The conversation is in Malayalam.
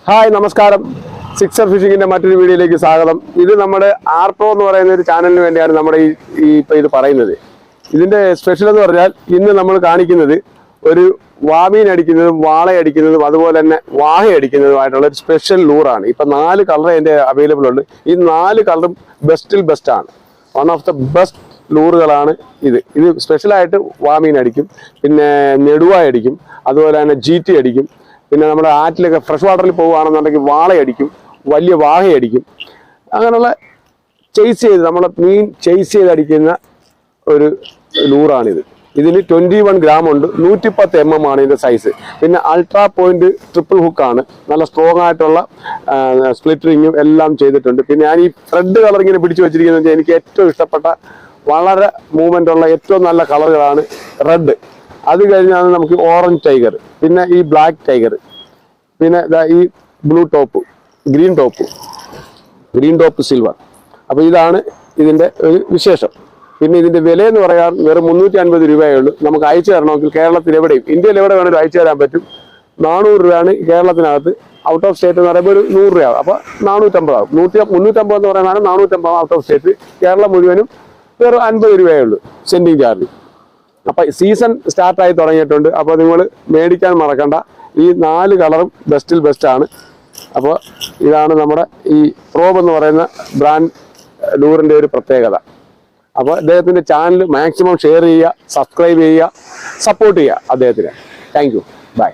ഹായ് നമസ്കാരം. സിക്സർ ഫിഷിങ്ങിന്റെ മറ്റൊരു വീഡിയോയിലേക്ക് സ്വാഗതം. ഇത് നമ്മുടെ ആർപ്രോ എന്ന് പറയുന്ന ഒരു ചാനലിന് വേണ്ടിയാണ് നമ്മുടെ ഇപ്പൊ ഇത് പറയുന്നത്. ഇതിന്റെ സ്പെഷ്യൽ എന്ന് പറഞ്ഞാൽ ഇന്ന് നമ്മൾ കാണിക്കുന്നത് ഒരു വാമീൻ അടിക്കുന്നതും വാളയടിക്കുന്നതും അതുപോലെ തന്നെ വാഹയടിക്കുന്നതുമായിട്ടുള്ള ഒരു സ്പെഷ്യൽ ലൂറാണ്. ഇപ്പൊ 4 കളർ അതിന്റെ അവൈലബിൾ ഉണ്ട്. ഈ 4 കളറും ബെസ്റ്റിൽ ബെസ്റ്റ് ആണ്. വൺ ഓഫ് ദ ബെസ്റ്റ് ലൂറുകളാണ് ഇത്. സ്പെഷ്യലായിട്ട് വാമീൻ അടിക്കും, പിന്നെ നെടുവായ അടിക്കും, അതുപോലെ തന്നെ GT അടിക്കും. പിന്നെ നമ്മുടെ ആറ്റിലൊക്കെ ഫ്രഷ് വാട്ടറിൽ പോവുകയാണെന്നുണ്ടെങ്കിൽ വാളയടിക്കും, വലിയ വാഹയടിക്കും. അങ്ങനെയുള്ള നമ്മളെ മീൻ ചെയ്ത് അടിക്കുന്ന ഒരു ലൂറാണിത്. ഇതിന് 21 ഗ്രാം ഉണ്ട്, 110 mm ആണ് ഇതിന്റെ സൈസ്. പിന്നെ അൾട്രാ പോയിന്റ് ട്രിപ്പിൾ ഹുക്കാണ്, നല്ല സ്ട്രോങ് ആയിട്ടുള്ള സ്പ്ലിറ്റ് റിങ്ങും എല്ലാം ചെയ്തിട്ടുണ്ട്. പിന്നെ ഞാൻ ഈ റെഡ് കളർ ഇങ്ങനെ പിടിച്ചു വെച്ചിരിക്കുന്നത് എനിക്ക് ഏറ്റവും ഇഷ്ടപ്പെട്ട വളരെ മൂവ്മെന്റ് ഉള്ള ഏറ്റവും നല്ല കളറുകളാണ് റെഡ്. അത് കഴിഞ്ഞാൽ നമുക്ക് ഓറഞ്ച് ടൈഗർ, പിന്നെ ഈ ബ്ലാക്ക് ടൈഗർ, പിന്നെ ഈ blue top, green top silver. അപ്പൊ ഇതാണ് ഇതിന്റെ ഒരു വിശേഷം. പിന്നെ ഇതിന്റെ വില എന്ന് പറയാൻ വെറും 350 രൂപയേ ഉള്ളൂ. നമുക്ക് അയച്ചു തരണമെങ്കിൽ കേരളത്തിൽ എവിടെയും, ഇന്ത്യയിൽ എവിടെ വേണമെങ്കിലും അയച്ചു തരാൻ പറ്റും. 400 രൂപയാണ് കേരളത്തിനകത്ത്. ഔട്ട് ഓഫ് സ്റ്റേറ്റ് എന്ന് പറയുമ്പോൾ ഒരു 100 രൂപ, അപ്പൊ 450 ആവും. 350 എന്ന് പറയുന്നതാണ് 450 ഔട്ട് ഓഫ് സ്റ്റേറ്റ്. കേരളം മുഴുവനും വെറും 50 രൂപയേ ഉള്ളൂ സെൻഡിങ് ചാർജ്. അപ്പൊ സീസൺ സ്റ്റാർട്ടായി തുടങ്ങിയിട്ടുണ്ട്. അപ്പോൾ നിങ്ങൾ മേടിക്കാൻ മറക്കണ്ട. ഈ 4 കളറും ബെസ്റ്റിൽ ബെസ്റ്റ് ആണ്. അപ്പോൾ ഇതാണ് നമ്മുടെ ഈ പ്രോബ് എന്ന് പറയുന്ന ബ്രാൻഡ് ലൂറിന്റെ ഒരു പ്രത്യേകത. അപ്പോൾ അദ്ദേഹത്തിന്റെ ചാനൽ മാക്സിമം ഷെയർ ചെയ്യുക, സബ്സ്ക്രൈബ് ചെയ്യുക, സപ്പോർട്ട് ചെയ്യുക അദ്ദേഹത്തിന്. Thank you, by.